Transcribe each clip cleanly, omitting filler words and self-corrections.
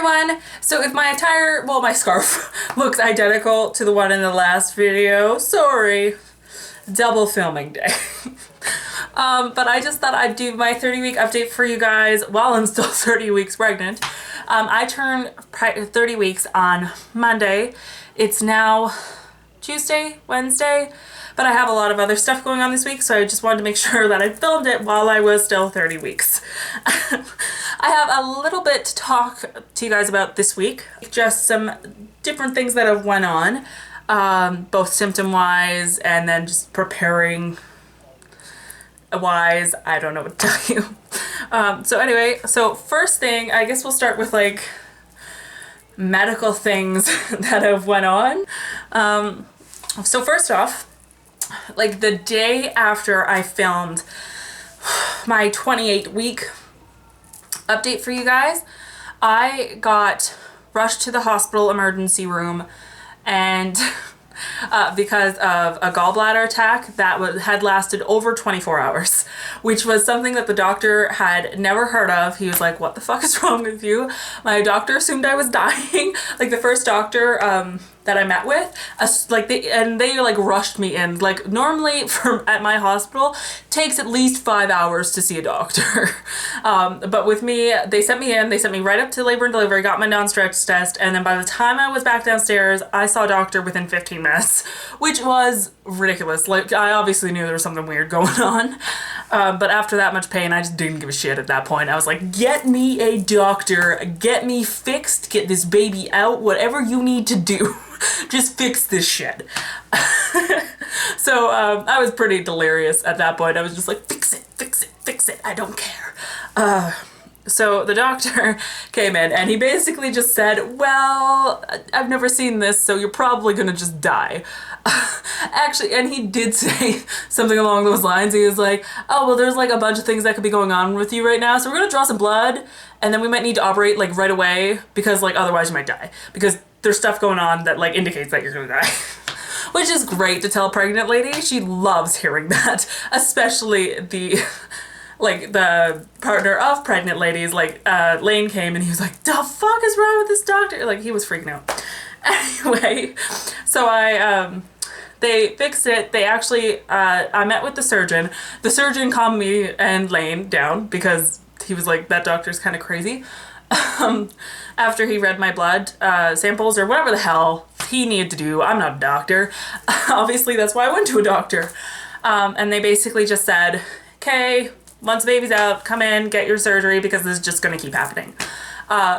everyone! So if my attire, well, my scarf looks identical to the one in the last video, sorry. Double filming day. But I just thought I'd do my 30-week update for you guys while I'm still 30 weeks pregnant. I turned 30 weeks on Monday. It's now Tuesday, Wednesday, but I have a lot of other stuff going on this week, so I just wanted to make sure that I filmed it while I was still 30 weeks. I have a little bit to talk to you guys about this week. Just some different things that have went on, both symptom-wise and then just preparing wise. I don't know what to tell you. So anyway, so first thing, I guess we'll start with like medical things that have went on. So first off, like the day after I filmed my 28-week update for you guys, I got rushed to the hospital emergency room and because of a gallbladder attack that had lasted over 24 hours, which was something that the doctor had never heard of. He was like, what the fuck is wrong with you? My doctor assumed I was dying. Like the first doctor that I met with, they like rushed me in. Like normally at my hospital, it takes at least 5 hours to see a doctor. But with me, they sent me right up to labor and delivery, got my non-stretch test, and then by the time I was back downstairs, I saw a doctor within 15 minutes, which was ridiculous. Like I obviously knew there was something weird going on. But after that much pain, I just didn't give a shit at that point. I was like, get me a doctor, get me fixed, get this baby out, whatever you need to do. Just fix this shit. So I was pretty delirious at that point. I was just like, fix it, fix it, fix it. I don't care. So the doctor came in and he basically just said, well, I've never seen this, so you're probably gonna just die. Actually, and he did say something along those lines. He was like, oh, well, there's like a bunch of things that could be going on with you right now, so we're gonna draw some blood and then we might need to operate like right away because like otherwise you might die because there's stuff going on that like indicates that you're gonna die. Which is great to tell a pregnant lady. She loves hearing that, especially the partner of pregnant ladies. Like Lane came and he was like, the fuck is wrong with this doctor? Like he was freaking out. Anyway, so they fixed it. They actually, I met with the surgeon. The surgeon calmed me and Lane down because he was like, that doctor's kind of crazy. After he read my blood samples or whatever the hell he needed to do. I'm not a doctor. Obviously, that's why I went to a doctor. And they basically just said, okay, once the baby's out, come in, get your surgery because this is just going to keep happening.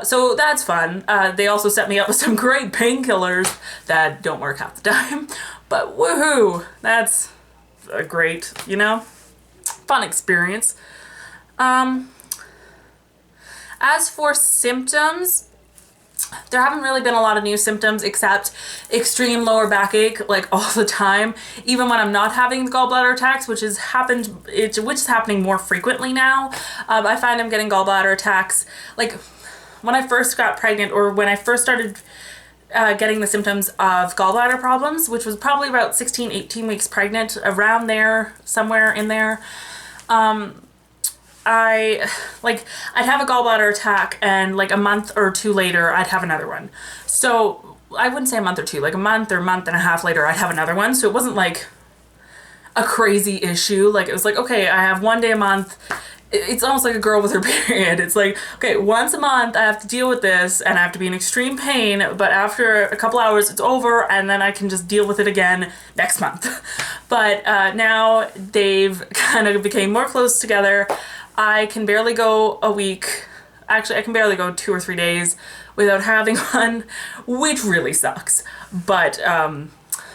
So that's fun. They also set me up with some great painkillers that don't work half the time. But woohoo, that's a great, fun experience. As for symptoms, there haven't really been a lot of new symptoms except extreme lower backache like all the time, even when I'm not having gallbladder attacks, which is happening more frequently now. I find I'm getting gallbladder attacks like when I first got pregnant or when I first started getting the symptoms of gallbladder problems, which was probably about 16, 18 weeks pregnant, around there, somewhere in there. I'd have a gallbladder attack and like a month or two later I'd have another one. So I wouldn't say a month or two, like a month or month and a half later I'd have another one. So it wasn't like a crazy issue. Like it was like, okay, I have one day a month. It's almost like a girl with her period. It's like, okay, once a month I have to deal with this and I have to be in extreme pain, but after a couple hours it's over and then I can just deal with it again next month. But now they've kind of became more close together. I can barely go a week. Actually, I can barely go 2 or 3 days without having one, which really sucks. But,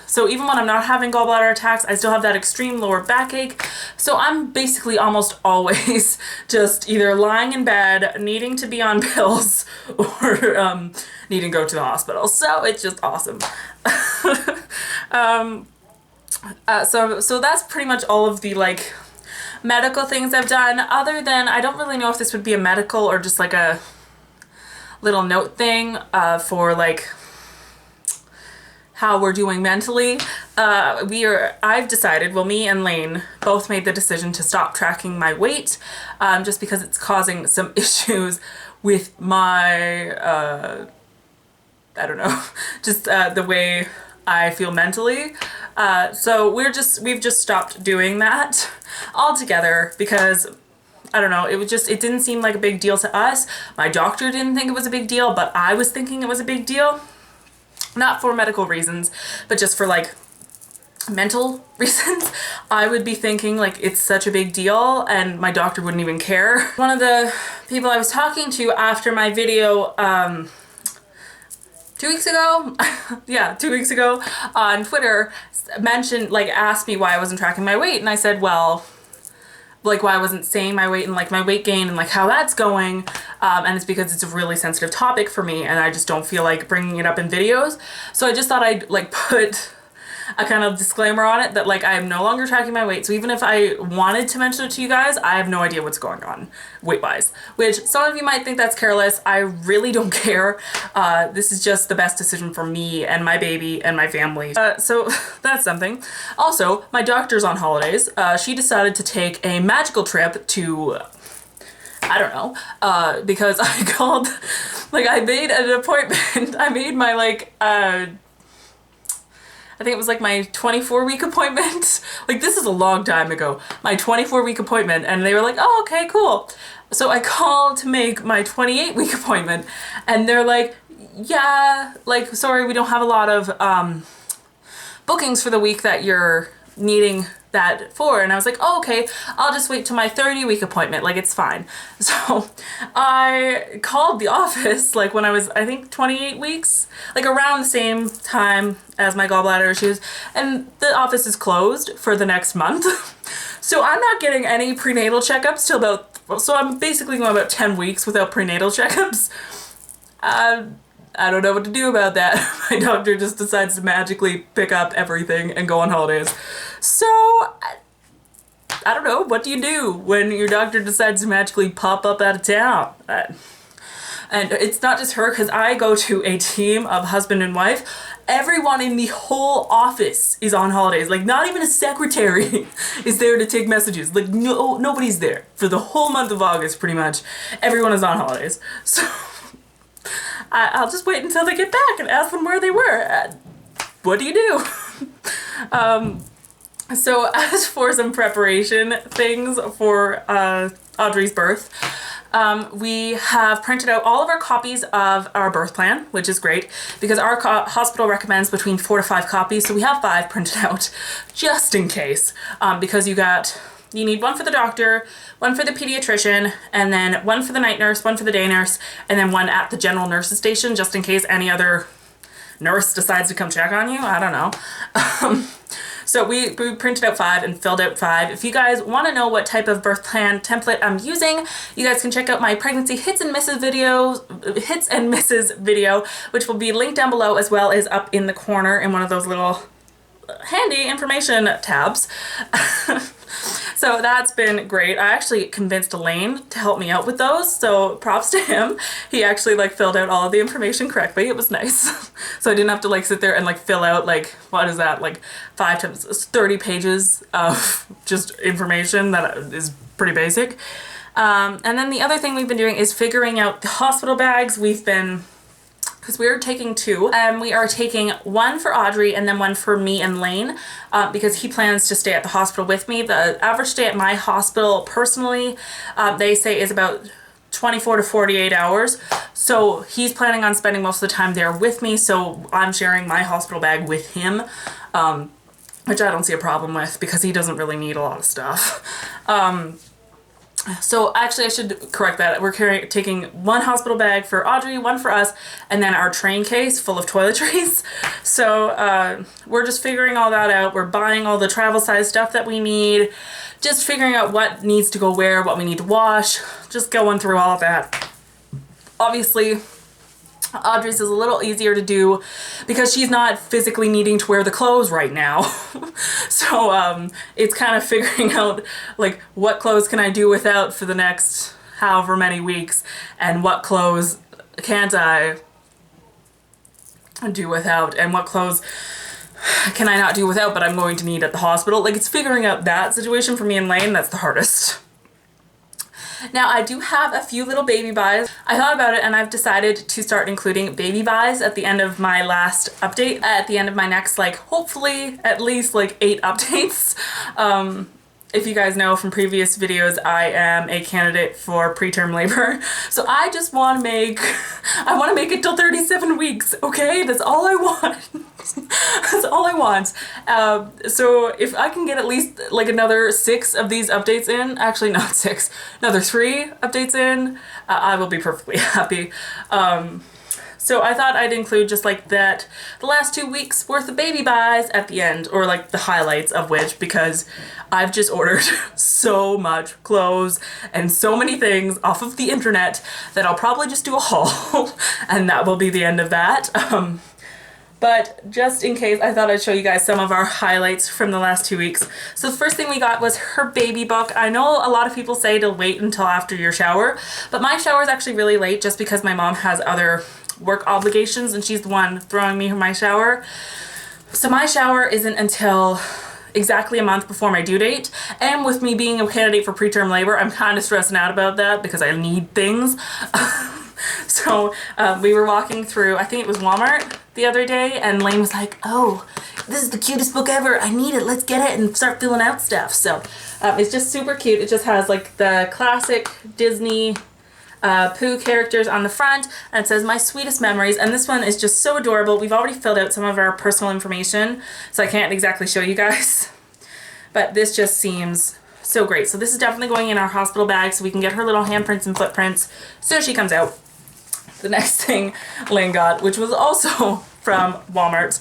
so even when I'm not having gallbladder attacks, I still have that extreme lower backache. So I'm basically almost always just either lying in bed, needing to be on pills, or needing to go to the hospital. So it's just awesome. So that's pretty much all of the like medical things I've done, other than I don't really know if this would be a medical or just like a little note thing for like how we're doing mentally. I've decided, well, me and Lane both made the decision to stop tracking my weight, just because it's causing some issues with my, I don't know, just the way I feel mentally. So we've just stopped doing that altogether because I don't know, it didn't seem like a big deal to us. My doctor didn't think it was a big deal, but I was thinking it was a big deal. Not for medical reasons, but just for like mental reasons. I would be thinking like it's such a big deal and my doctor wouldn't even care. One of the people I was talking to after my video 2 weeks ago, yeah, 2 weeks ago on Twitter mentioned, like asked me why I wasn't tracking my weight, and I said, well, like why I wasn't saying my weight and like my weight gain and like how that's going, and it's because it's a really sensitive topic for me and I just don't feel like bringing it up in videos. So I just thought I'd like put a kind of disclaimer on it that like I am no longer tracking my weight. So even if I wanted to mention it to you guys, I have no idea what's going on weight wise, which some of you might think that's careless. I really don't care. This is just the best decision for me and my baby and my family. So that's something. Also, my doctor's on holidays. She decided to take a magical trip to, I don't know, because I called, like I made an appointment. I made my like, I think it was like my 24-week appointment. Like this is a long time ago. My 24-week appointment, and they were like, oh, okay, cool. So I called to make my 28-week appointment and they're like, yeah, like, sorry, we don't have a lot of bookings for the week that you're needing that for. And I was like, oh, okay, I'll just wait till my 30-week appointment, like it's fine. So I called the office like when I was, I think 28 weeks, like around the same time as my gallbladder issues, and the office is closed for the next month. So I'm not getting any prenatal checkups till about, so I'm basically going about 10 weeks without prenatal checkups. I don't know what to do about that. My doctor just decides to magically pick up everything and go on holidays. So, I don't know, what do you do when your doctor decides to magically pop up out of town? And it's not just her, because I go to a team of husband and wife. Everyone in the whole office is on holidays. Like, not even a secretary is there to take messages. Like, no, nobody's there. For the whole month of August, pretty much, everyone is on holidays. So I'll just wait until they get back and ask them where they were. What do you do? So as for some preparation things for Audrey's birth, we have printed out all of our copies of our birth plan, which is great because our hospital recommends between 4 to 5 copies. So we have 5 printed out just in case, because you need one for the doctor, one for the pediatrician, and then one for the night nurse, one for the day nurse, and then one at the general nurse's station, just in case any other nurse decides to come check on you. I don't know. So we printed out 5 and filled out 5. If you guys want to know what type of birth plan template I'm using, you guys can check out my pregnancy hits and misses video, which will be linked down below as well as up in the corner in one of those little handy information tabs. So that's been great. I actually convinced Elaine to help me out with those, so props to him. He actually like filled out all of the information correctly. It was nice. So I didn't have to like sit there and like fill out like, what is that, like 5 times 30 pages of just information that is pretty basic. And then the other thing we've been doing is figuring out the hospital bags. Because we're taking 2, and we are taking one for Audrey and then one for me and Lane, because he plans to stay at the hospital with me. The average stay at my hospital personally, they say is about 24 to 48 hours. So he's planning on spending most of the time there with me, so I'm sharing my hospital bag with him, which I don't see a problem with because he doesn't really need a lot of stuff. So actually I should correct that. We're taking one hospital bag for Audrey, one for us, and then our train case full of toiletries. So we're just figuring all that out. We're buying all the travel size stuff that we need, just figuring out what needs to go where, what we need to wash, just going through all of that. Obviously, Audrey's is a little easier to do because she's not physically needing to wear the clothes right now. So it's kind of figuring out like what clothes can I do without for the next however many weeks, and what clothes can't I do without and what clothes can I not do without but I'm going to need at the hospital. Like, it's figuring out that situation for me and Lane that's the hardest. Now, I do have a few little baby buys. I thought about it and I've decided to start including baby buys at the end of my last update, at the end of my next, like, hopefully at least like 8 updates. If you guys know from previous videos, I am a candidate for preterm labor. So I just want to make, I want to make it till 37 weeks, okay? That's all I want. That's all I want. So if I can get at least like another 6 of these updates in, actually not 6, another 3 updates in, I will be perfectly happy. So I thought I'd include just like that, the last 2 weeks worth of baby buys at the end, or like the highlights of which, because I've just ordered so much clothes and so many things off of the internet that I'll probably just do a haul and that will be the end of that. But just in case, I thought I'd show you guys some of our highlights from the last 2 weeks. So the first thing we got was her baby book. I know a lot of people say to wait until after your shower, but my shower is actually really late just because my mom has other work obligations and she's the one throwing me my shower. So my shower isn't until exactly a month before my due date, and with me being a candidate for preterm labor, I'm kind of stressing out about that because I need things. So we were walking through, I think it was Walmart the other day, and Lane was like, oh, this is the cutest book ever, I need it, let's get it and start filling out stuff. So it's just super cute. It just has like the classic Disney Pooh characters on the front, and it says my sweetest memories, and this one is just so adorable. We've already filled out some of our personal information, so I can't exactly show you guys, but this just seems so great. So this is definitely going in our hospital bag so we can get her little handprints and footprints as soon as she comes out. The next thing Lane got, which was also from Walmart,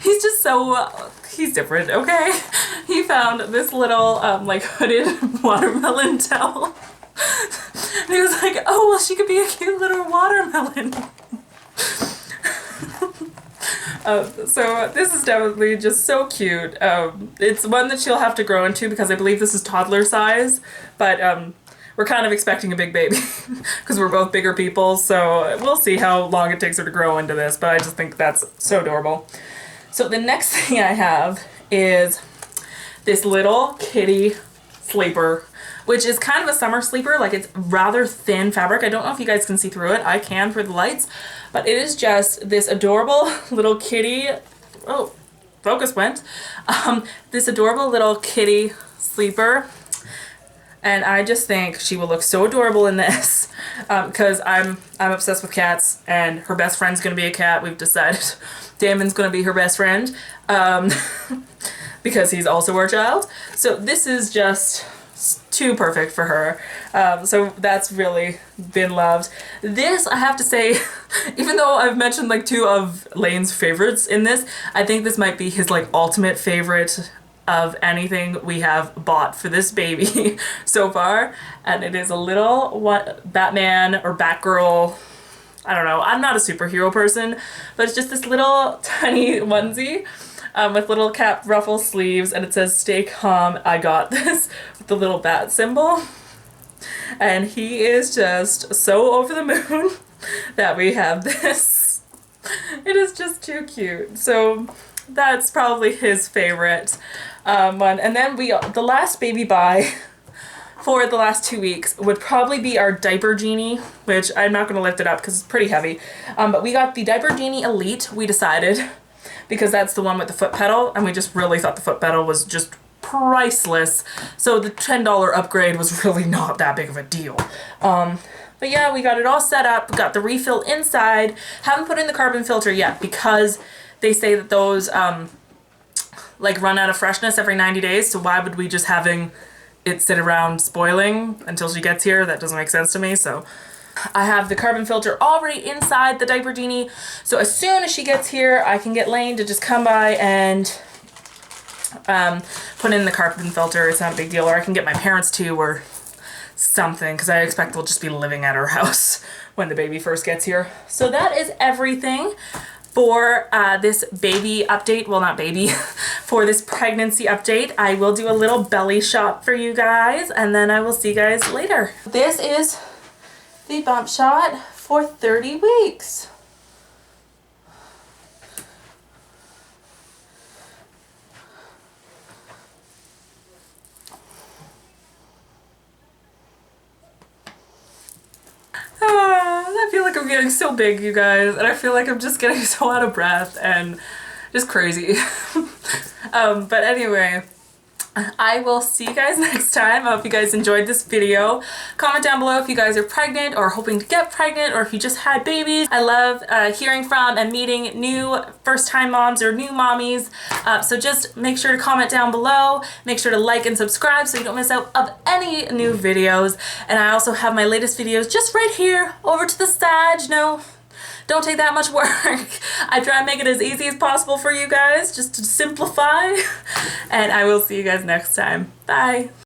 he's just so, he's different, okay? He found this little like hooded watermelon towel. And he was like, oh, well, she could be a cute little watermelon. So this is definitely just so cute. It's one that she'll have to grow into because I believe this is toddler size, but we're kind of expecting a big baby because we're both bigger people, so we'll see how long it takes her to grow into this, but I just think that's so adorable. So the next thing I have is this little kitty sleeper, which is kind of a summer sleeper. Like, it's rather thin fabric. I don't know if you guys can see through it. I can through the lights, but it is just this adorable little kitty. Oh, focus went. This adorable little kitty sleeper. And I just think she will look so adorable in this because I'm obsessed with cats, and her best friend's gonna be a cat. We've decided Damon's gonna be her best friend because he's also our child. So this is just too perfect for her. So that's really been loved. This, I have to say, even though I've mentioned like 2 of Lane's favorites in this, I think this might be his like ultimate favorite of anything we have bought for this baby so far. And it is a little Batman or Batgirl, I don't know, I'm not a superhero person, but it's just this little tiny onesie with little cap ruffle sleeves, and it says stay calm, I got this, with the little bat symbol. And he is just so over the moon that we have this. It is just too cute. So that's probably his favorite one. And then the last baby buy for the last 2 weeks would probably be our Diaper Genie, which I'm not going to lift it up because it's pretty heavy. But we got the Diaper Genie Elite, we decided, because that's the one with the foot pedal, and we just really thought the foot pedal was just priceless. So the $10 upgrade was really not that big of a deal. But yeah, we got it all set up, got the refill inside. Haven't put in the carbon filter yet because they say that those like run out of freshness every 90 days. So why would we just having it sit around spoiling until she gets here? That doesn't make sense to me. So I have the carbon filter already inside the Diaper Genie. So as soon as she gets here, I can get Lane to just come by and put in the carbon filter. It's not a big deal. Or I can get my parents to, or something, because I expect they'll just be living at our house when the baby first gets here. So that is everything for this baby update. Well, not baby, for this pregnancy update. I will do a little belly shot for you guys, and then I will see you guys later. This is the bump shot for 30 weeks. getting so big, you guys, and I feel like I'm just getting so out of breath and just crazy. But anyway, I will see you guys next time. I hope you guys enjoyed this video. Comment down below if you guys are pregnant or hoping to get pregnant, or if you just had babies. I love hearing from and meeting new first-time moms or new mommies. So just make sure to comment down below. Make sure to like and subscribe so you don't miss out of any new videos. And I also have my latest videos just right here over to the side. No, don't take that much work. I try to make it as easy as possible for you guys, just to simplify. And I will see you guys next time. Bye.